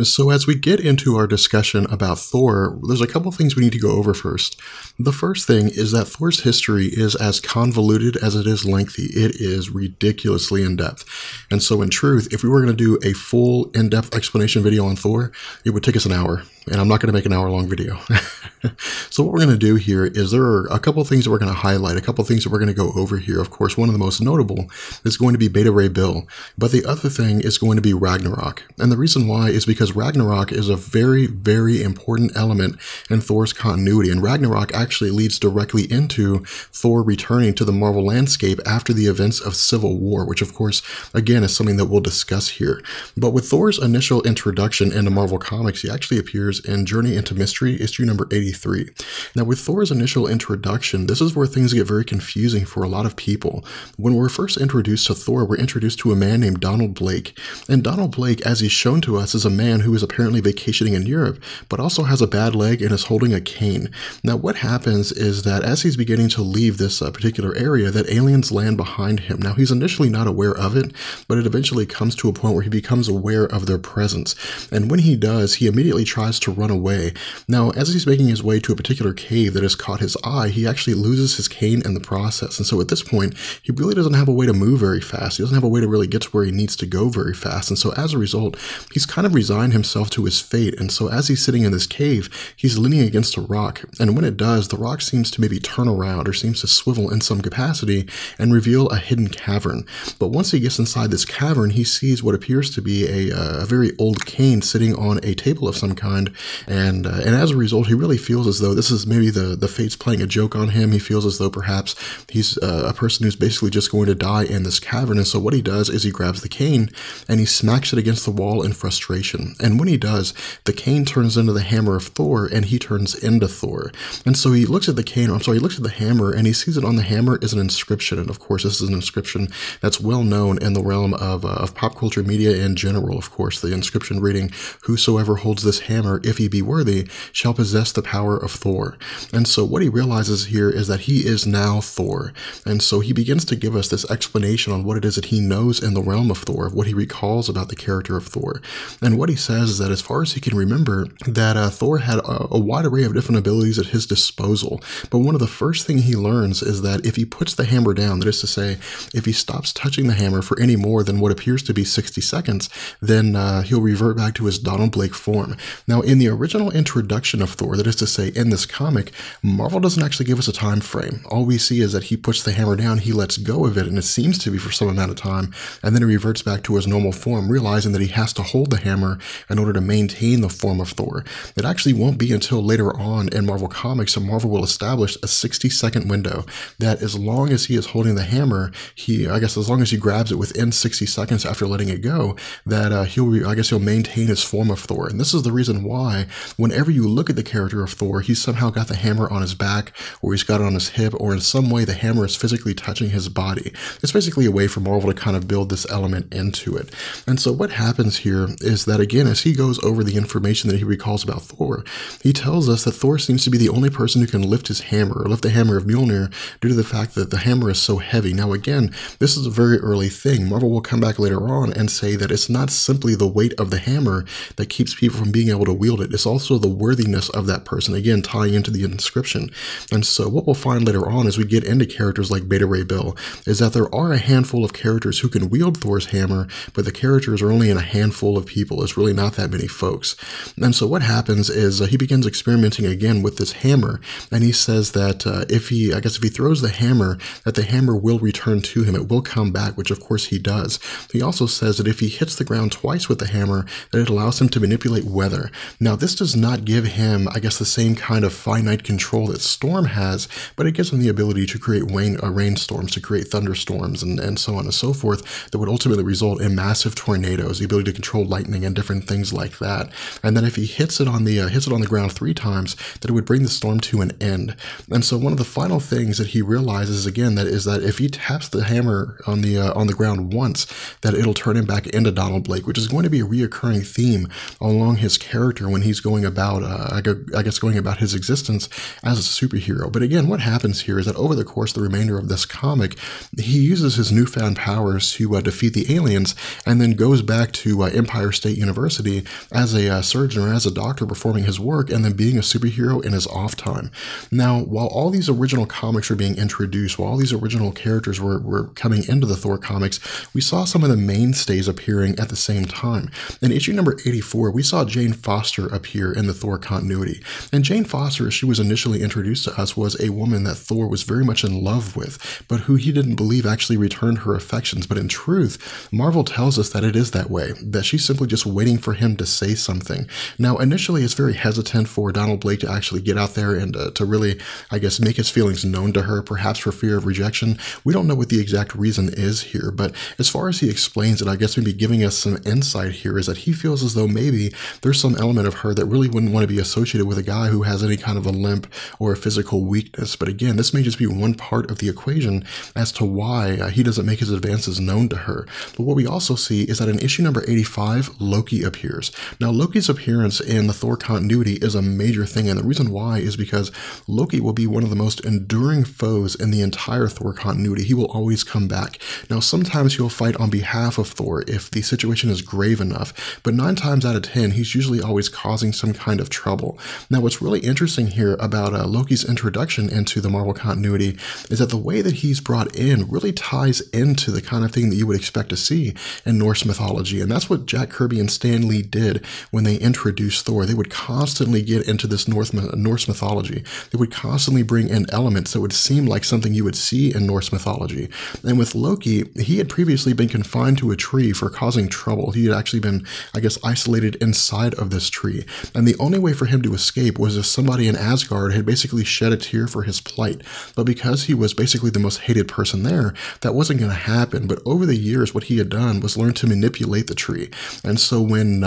So as we get into our discussion about Thor, there's a couple things we need to go over first. The first thing is that Thor's history is as convoluted as it is lengthy. It is ridiculously in-depth. And so in truth, if we were going to do a full in-depth explanation video on Thor, it would take us an hour. And I'm not going to make an hour-long video. So what we're going to do here is there are a couple of things that we're going to highlight, a couple of things that we're going to go over here. Of course, one of the most notable is going to be Beta Ray Bill, but the other thing is going to be Ragnarok. And the reason why is because Ragnarok is a very, very important element in Thor's continuity, and Ragnarok actually leads directly into Thor returning to the Marvel landscape after the events of Civil War, which of course, again, is something that we'll discuss here. But with Thor's initial introduction into Marvel Comics, he actually appears in Journey into Mystery, issue number 83. Now, with Thor's initial introduction, this is where things get very confusing for a lot of people. When we're first introduced to Thor, we're introduced to a man named Donald Blake. And Donald Blake, as he's shown to us, is a man who is apparently vacationing in Europe, but also has a bad leg and is holding a cane. Now, what happens is that as he's beginning to leave this particular area, that aliens land behind him. Now, he's initially not aware of it, but it eventually comes to a point where he becomes aware of their presence. And when he does, he immediately tries to run away. Now, as he's making his way to a particular cave that has caught his eye, he actually loses his cane in the process. And so at this point, he really doesn't have a way to move very fast. He doesn't have a way to really get to where he needs to go very fast. And so as a result, he's kind of resigned himself to his fate. And so as he's sitting in this cave, he's leaning against a rock. And when it does, the rock seems to maybe turn around or seems to swivel in some capacity and reveal a hidden cavern. But once he gets inside this cavern, he sees what appears to be a very old cane sitting on a table of some kind. And as a result, he really feels as though this is maybe the fates playing a joke on him. He feels as though perhaps he's a person who's basically just going to die in this cavern. And so what he does is he grabs the cane and he smacks it against the wall in frustration. And when he does, the cane turns into the hammer of Thor and he turns into Thor. And so he looks at the cane, he looks at the hammer and he sees it on the hammer is an inscription. And of course, this is an inscription that's well known in the realm of pop culture media in general. Of course, the inscription reading, "Whosoever holds this hammer, if he be worthy, shall possess the power of Thor." And so what he realizes here is that he is now Thor. And so he begins to give us this explanation on what it is that he knows in the realm of Thor, what he recalls about the character of Thor. And what he says is that as far as he can remember, that Thor had a wide array of different abilities at his disposal. But one of the first things he learns is that if he puts the hammer down, that is to say, if he stops touching the hammer for any more than what appears to be 60 seconds, then he'll revert back to his Donald Blake form. Now, in the original introduction of Thor, that is to say, in this comic, Marvel doesn't actually give us a time frame. All we see is that he puts the hammer down, he lets go of it, and it seems to be for some amount of time, and then he reverts back to his normal form, realizing that he has to hold the hammer in order to maintain the form of Thor. It actually won't be until later on in Marvel Comics that Marvel will establish a 60-second window that as long as he is holding the hammer, as long as he grabs it within 60 seconds after letting it go, that he'll maintain his form of Thor. And this is the reason why whenever you look at the character of Thor, he's somehow got the hammer on his back, or he's got it on his hip, or in some way the hammer is physically touching his body. It's basically a way for Marvel to kind of build this element into it. And so what happens here is that, again, as he goes over the information that he recalls about Thor, he tells us that Thor seems to be the only person who can lift his hammer, or lift the hammer of Mjolnir, due to the fact that the hammer is so heavy. Now, again, this is a very early thing. Marvel will come back later on and say that it's not simply the weight of the hammer that keeps people from being able to wield it. It's also the worthiness of that person, again, tying into the inscription. And so what we'll find later on as we get into characters like Beta Ray Bill is that there are a handful of characters who can wield Thor's hammer, but the characters are only in a handful of people. It's really not that many folks. And so what happens is he begins experimenting again with this hammer, and he says that if he throws the hammer, that the hammer will return to him. It will come back, which of course he does. He also says that if he hits the ground twice with the hammer, that it allows him to manipulate weather. Now, this does not give him, the same kind of finite control that Storm has, but it gives him the ability to create rainstorms, to create thunderstorms, and so on and so forth, that would ultimately result in massive tornadoes, the ability to control lightning and different things like that. And then if he hits it on the ground 3 times, that it would bring the storm to an end. And so one of the final things that he realizes again is that if he taps the hammer on the ground once, that it'll turn him back into Donald Blake, which is going to be a reoccurring theme along his character character when he's going about, I guess, going about his existence as a superhero. But again, what happens here is that over the course of the remainder of this comic, he uses his newfound powers to defeat the aliens, and then goes back to Empire State University as a surgeon or as a doctor performing his work, and then being a superhero in his off time. Now, while all these original comics were being introduced, while all these original characters were coming into the Thor comics, we saw some of the mainstays appearing at the same time. In issue number 84, we saw Jane Foster appear in the Thor continuity. And Jane Foster, as she was initially introduced to us, was a woman that Thor was very much in love with, but who he didn't believe actually returned her affections. But in truth, Marvel tells us that it is that way, that she's simply just waiting for him to say something. Now, initially, it's very hesitant for Donald Blake to actually get out there and to really, I guess, make his feelings known to her, perhaps for fear of rejection. We don't know what the exact reason is here, but as far as he explains it, I guess maybe giving us some insight here is that he feels as though maybe there's some element of her that really wouldn't want to be associated with a guy who has any kind of a limp or a physical weakness. But again, this may just be one part of the equation as to why he doesn't make his advances known to her. But what we also see is that in issue number 85, Loki appears. Now, Loki's appearance in the Thor continuity is a major thing, and the reason why is because Loki will be one of the most enduring foes in the entire Thor continuity. He will always come back. Now, sometimes he'll fight on behalf of Thor if the situation is grave enough, but 9 times out of 10, he's usually always causing some kind of trouble. Now, what's really interesting here about Loki's introduction into the Marvel continuity is that the way that he's brought in really ties into the kind of thing that you would expect to see in Norse mythology, and that's what Jack Kirby and Stan Lee did when they introduced Thor. They would constantly get into this Norse mythology. They would constantly bring in elements that would seem like something you would see in Norse mythology. And with Loki, he had previously been confined to a tree for causing trouble. He had actually been, I guess, isolated inside of this tree. And the only way for him to escape was if somebody in Asgard had basically shed a tear for his plight. But because he was basically the most hated person there, that wasn't going to happen. But over the years, what he had done was learn to manipulate the tree. And so when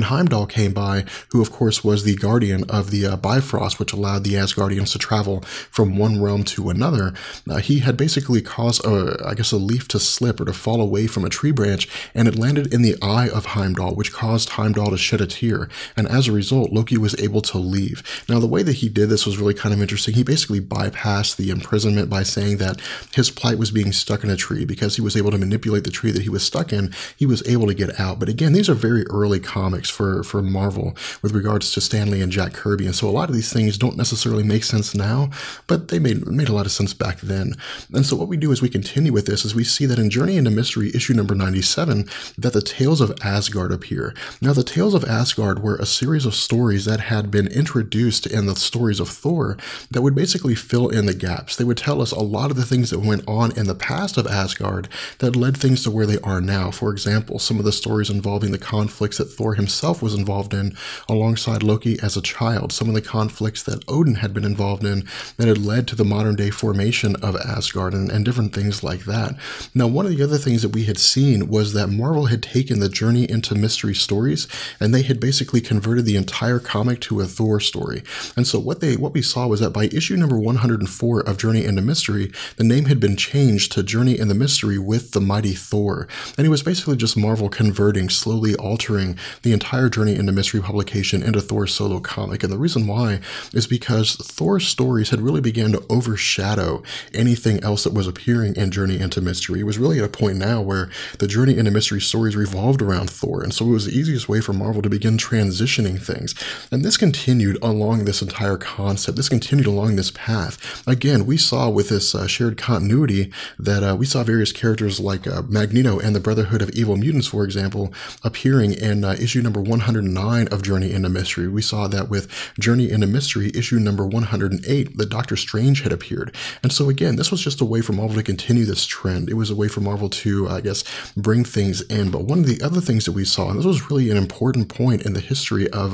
Heimdall came by, who of course was the guardian of the Bifrost, which allowed the Asgardians to travel from one realm to another, he had basically caused, I guess, a leaf to slip or to fall away from a tree branch, and it landed in the eye of Heimdall, which caused Heimdall to shed a tear. And as a result, Loki was able to leave. Now, the way that he did this was really kind of interesting. He basically bypassed the imprisonment by saying that his plight was being stuck in a tree. Because he was able to manipulate the tree that he was stuck in, he was able to get out. But again, these are very early comics for Marvel with regards to Stan Lee and Jack Kirby, and so a lot of these things don't necessarily make sense now, but they made a lot of sense back then. And so what we do as we continue with this is we see that in Journey into Mystery, issue number 97, that the Tales of Asgard appear. Now, the Tales of Asgard were a series of stories that had been introduced in the stories of Thor that would basically fill in the gaps. They would tell us a lot of the things that went on in the past of Asgard that led things to where they are now. For example, some of the stories involving the conflicts that Thor himself was involved in alongside Loki as a child, some of the conflicts that Odin had been involved in that had led to the modern day formation of Asgard and different things like that. Now, one of the other things that we had seen was that Marvel had taken the Journey into Mystery stories and they had basically converted the entire comic to a Thor story. And so what we saw was that by issue number 104 of Journey into Mystery, the name had been changed to Journey in the Mystery with the Mighty Thor. And it was basically just Marvel converting, slowly altering the entire Journey into Mystery publication into Thor's solo comic. And the reason why is because Thor's stories had really began to overshadow anything else that was appearing in Journey into Mystery. It was really at a point now where the Journey into Mystery stories revolved around Thor. And so it was the easiest way for Marvel to begin transitioning things. And this continued along this entire concept. This continued along this path. Again, we saw with this shared continuity that we saw various characters like Magneto and the Brotherhood of Evil Mutants, for example, appearing in issue number 109 of Journey into Mystery. We saw that with Journey into Mystery, issue number 108, that Doctor Strange had appeared. And so again, this was just a way for Marvel to continue this trend. It was a way for Marvel to, I guess, bring things in. But one of the other things that we saw, and this was really an important point in the history of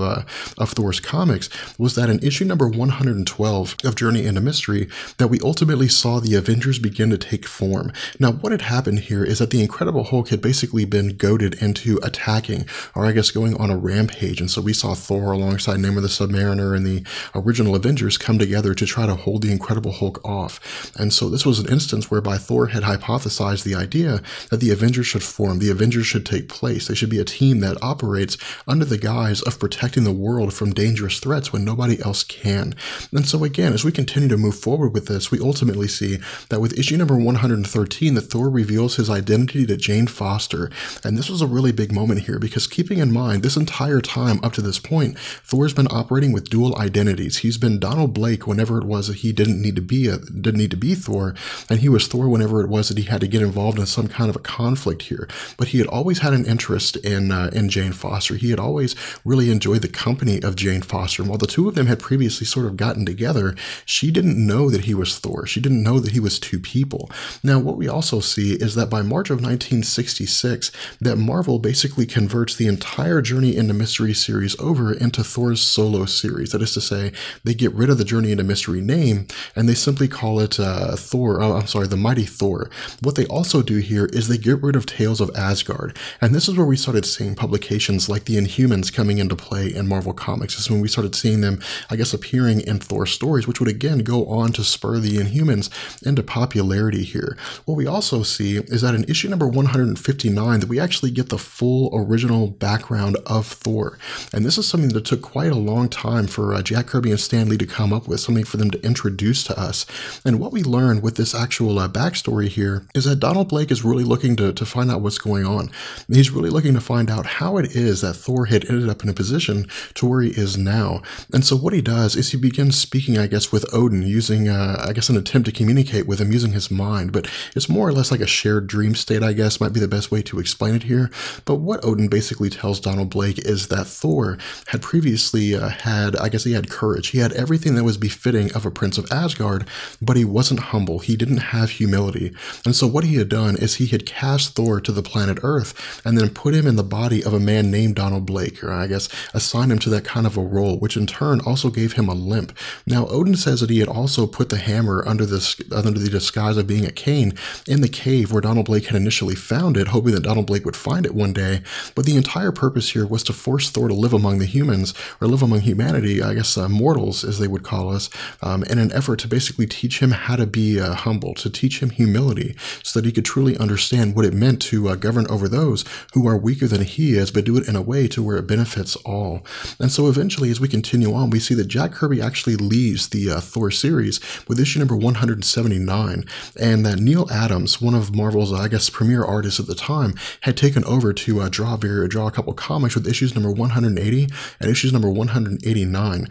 Thor's comics, was that in issue number 112 of Journey into Mystery, that we ultimately saw the Avengers begin to take form. Now, what had happened here is that the Incredible Hulk had basically been goaded into attacking, or I guess going on a rampage. And so we saw Thor alongside Namor the Submariner and the original Avengers come together to try to hold the Incredible Hulk off. And so this was an instance whereby Thor had hypothesized the idea that the Avengers should form, the Avengers should take place. They should be a team that operates under the guise guise of protecting the world from dangerous threats when nobody else can. And so again, as we continue to move forward with this, we ultimately see that with issue number 113, that Thor reveals his identity to Jane Foster. And this was a really big moment here, because keeping in mind, this entire time up to this point, Thor's been operating with dual identities. He's been Donald Blake whenever it was that he didn't need to be Thor, and he was Thor whenever it was that he had to get involved in some kind of a conflict here. But he had always had an interest in Jane Foster. He had always really enjoyed the company of Jane Foster. And while the two of them had previously sort of gotten together, she didn't know that he was Thor. She didn't know that he was two people. Now, what we also see is that by March of 1966, that Marvel basically converts the entire Journey into Mystery series over into Thor's solo series. That is to say, they get rid of the Journey into Mystery name, and they simply call it The Mighty Thor. What they also do here is they get rid of Tales of Asgard, and this is where we started seeing publications like the Inhumans coming into play in Marvel Comics. This is when we started seeing them, I guess, appearing in Thor stories, which would again go on to spur the Inhumans into popularity here. What we also see is that in issue number 159 that we actually get the full original background of Thor. And this is something that took quite a long time for Jack Kirby and Stan Lee to come up with, something for them to introduce to us. And what we learn with this actual backstory here is that Donald Blake is really looking to find out what's going on. He's really looking to find out how it is that Thor had ended up in a position to where he is now. And so what he does is he begins speaking, I guess, with Odin, using, I guess, an attempt to communicate with him using his mind. But it's more or less like a shared dream state, I guess, might be the best way to explain it here. But what Odin basically tells Donald Blake is that Thor had previously he had courage. He had everything that was befitting of a prince of Asgard, but he wasn't humble. He didn't have humility. And so what he had done is he had cast Thor to the planet Earth and then put him in the body of a man named Donald Blake, or I guess assigned him to that kind of a role, which in turn also gave him a limp. Now, Odin says that he had also put the hammer under the disguise of being a cane in the cave where Donald Blake had initially found it, hoping that Donald Blake would find it one day. But the entire purpose here was to force Thor to live among the humans, or live among humanity, I guess mortals as they would call us, in an effort to basically teach him how to be humble, to teach him humility, so that he could truly understand what it meant to govern over those who are weaker than he is, but do it in a way to where it benefits all. And so eventually, as we continue on, we see that Jack Kirby actually leaves the Thor series with issue number 179, and that Neil Adams, one of Marvel's, I guess, premier artists at the time, had taken over to draw a couple comics with issues number 180 and issues number 181.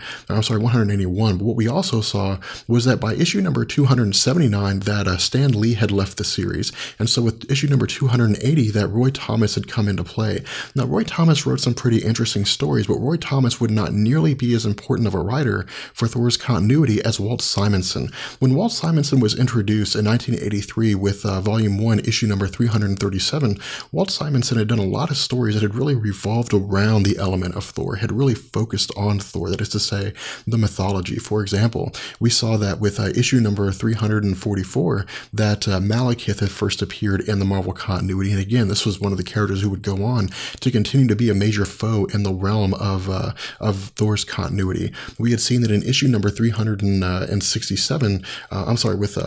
But what we also saw was that by issue number 279, that Stan Lee had left the series, and so with issue number 280, that Roy Thomas had come into play. Now, Roy Thomas wrote some pretty interesting stories, but Roy Thomas would not nearly be as important of a writer for Thor's continuity as Walt Simonson. When Walt Simonson was introduced in 1983 with Volume 1, issue number 337, Walt Simonson had done a lot of stories that had really revolved around the element of Thor, had really focused on Thor, that is to say, the mythology. For example, we saw that with issue number 344, that Malekith had first appeared in the Marvel continuity, and again, this was one of the characters who would go on to continue to be a major foe in the realm of Thor's continuity. We had seen that in issue number 367, with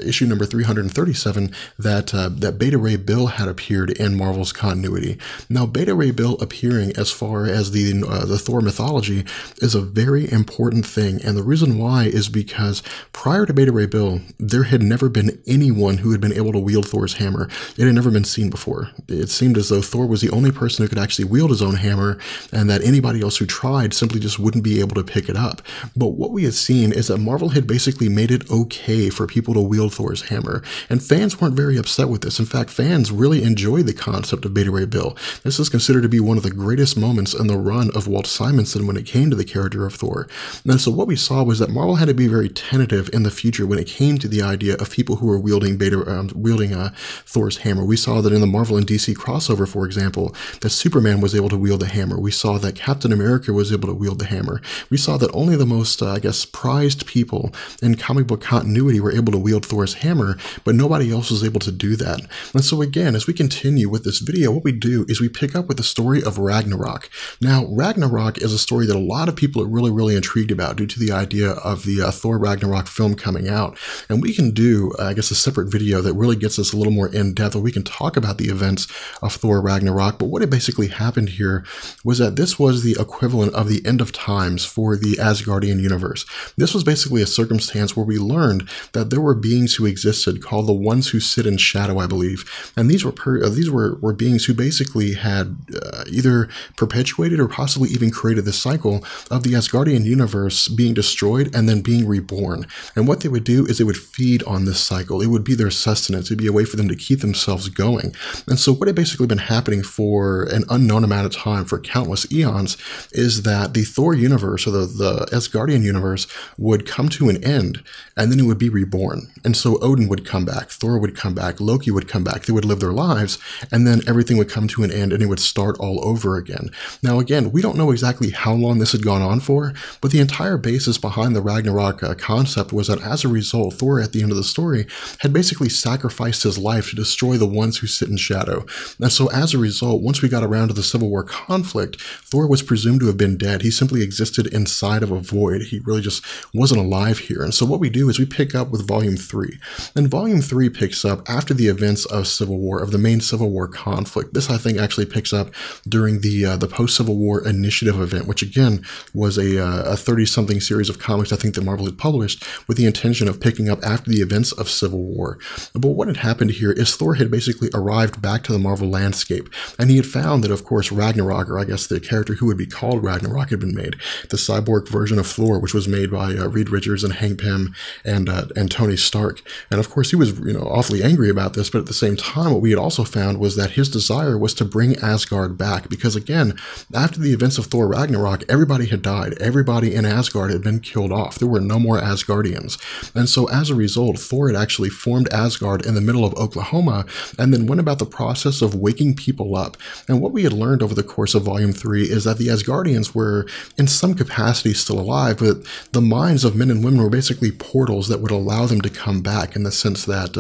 issue number 337, that Beta Ray Bill had appeared in Marvel's continuity. Now, Beta Ray Bill appearing as far as the Thor mythology is a very important thing, and the reason why is because prior to Beta Ray Bill, there had never been anyone who had been able to wield Thor's hammer. It had never been seen before. It seemed as though Thor was the only person who could actually wield his own hammer, and that anybody else who tried simply just wouldn't be able to pick it up. But what we had seen is that Marvel had basically made it okay for people to wield Thor's hammer, and fans weren't very upset with this. In fact, fans really enjoyed the concept of Beta Ray Bill. This is considered to be one of the greatest moments in the run of Walt Simonson when it came to the character of Thor. And so what we saw was that Marvel had to be very tentative in the future when it came to the idea of people who were wielding Thor's hammer. We saw that in the Marvel and DC crossover, for example, that Superman was able to wield the hammer. We saw that Captain America was able to wield the hammer. We saw that only the most, prized people in comic book continuity were able to wield Thor's hammer, but nobody else was able to do that. And so again, as we continue with this video, what we do is we pick up with the story of Ragnarok. Now, Ragnarok is a story that a lot of people are really, really intrigued about due to the idea of the Thor Ragnarok film coming out. And we can do, a separate video that really gets us a little more in depth, where we can talk about the events of Thor Ragnarok. But what had basically happened here was that this was the equivalent of the end of times for the Asgardian universe. This was basically a circumstance where we learned that there were beings who existed called the ones who sit in shadow, I believe. And these were beings who basically had either perpetuated or possibly even created the cycle of the Asgardian universe being destroyed and then being reborn. And what they would do is they would feed on this cycle. It would be their sustenance. It would be a way for them to keep themselves going. And so what had basically been happening for an unknown amount of time, for countless eons, is that the Thor universe, or the Asgardian universe, would come to an end, and then it would be reborn. And so Odin would come back, Thor would come back, Loki would come back, they would live their lives, and then everything would come to an end and it would start all over again. Now again, we don't know exactly how long this had gone on for, but the entire basis behind the Ragnarok concept was that as a result, Thor at the end of the story had basically sacrificed his life to destroy the ones who sit in shadow. And so as a result, once we got around to the Civil War conflict, Thor was presumed to have been dead. He simply existed inside of a void. He really just wasn't alive here. And so what we do is we pick up with Volume 3. And Volume 3 picks up after the events of Civil War, of the main Civil War conflict. This, I think, actually picks up during the post-Civil War initiative event, which again was a 30-something series of comics I think that Marvel had published with the intention of picking up after the events of Civil War. But what had happened here is Thor had basically arrived back to the Marvel landscape, and he had found that, of course, Ragnarok, or I guess the character who would be called Ragnarok, had been made. The cyborg version of Thor, which was made by Reed Richards and Hank Pym and Tony Stark. And of course, he was awfully angry about this, but at the same time, what we had also found was that his desire was to bring Asgard back, because again, after the events of Thor Ragnarok, everybody had died. Everybody in Asgard had been killed off. There were no more Asgardians. And so as a result, Thor had actually formed Asgard in the middle of Oklahoma and then went about the process of waking people up. And what we had learned over the course of Volume 3 is that the Asgardians were in some capacity still alive, but the minds of men and women were basically portals that would allow them to come back, in the sense that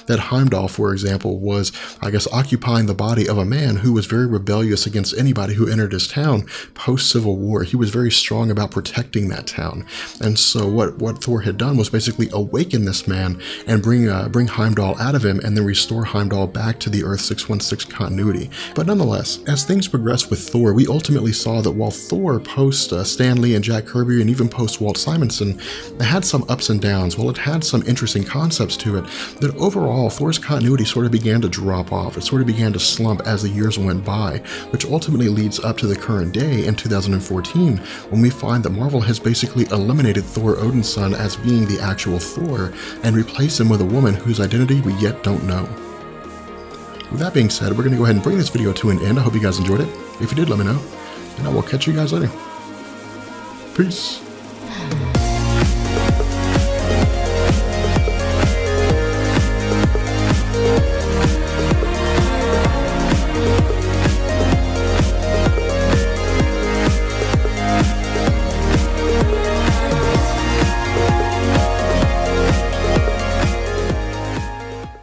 that Heimdall, for example, was, I guess, occupying the body of a man who was very rebellious against anybody who entered his town post-Civil War. He was very strong about protecting that town. And so what Thor had done was basically awaken this man and bring Heimdall out of him and then restore Heimdall back to the Earth 616 continuity. But nonetheless, as things progressed with Thor, we ultimately saw that while Thor post Stan Lee and Jack Kirby and even post Walt Simonson had some ups and downs, while it had some interesting concepts to it, that overall Thor's continuity sort of began to drop off. It sort of began to slump as the years went by, which ultimately leads up to the current day in 2014, when we find that Marvel has basically eliminated Thor Odinson as being the actual Thor and replaced him with a woman whose identity we yet don't know. With that being said, we're going to go ahead and bring this video to an end. I hope you guys enjoyed it. If you did, let me know, and I will catch you guys later. Peace.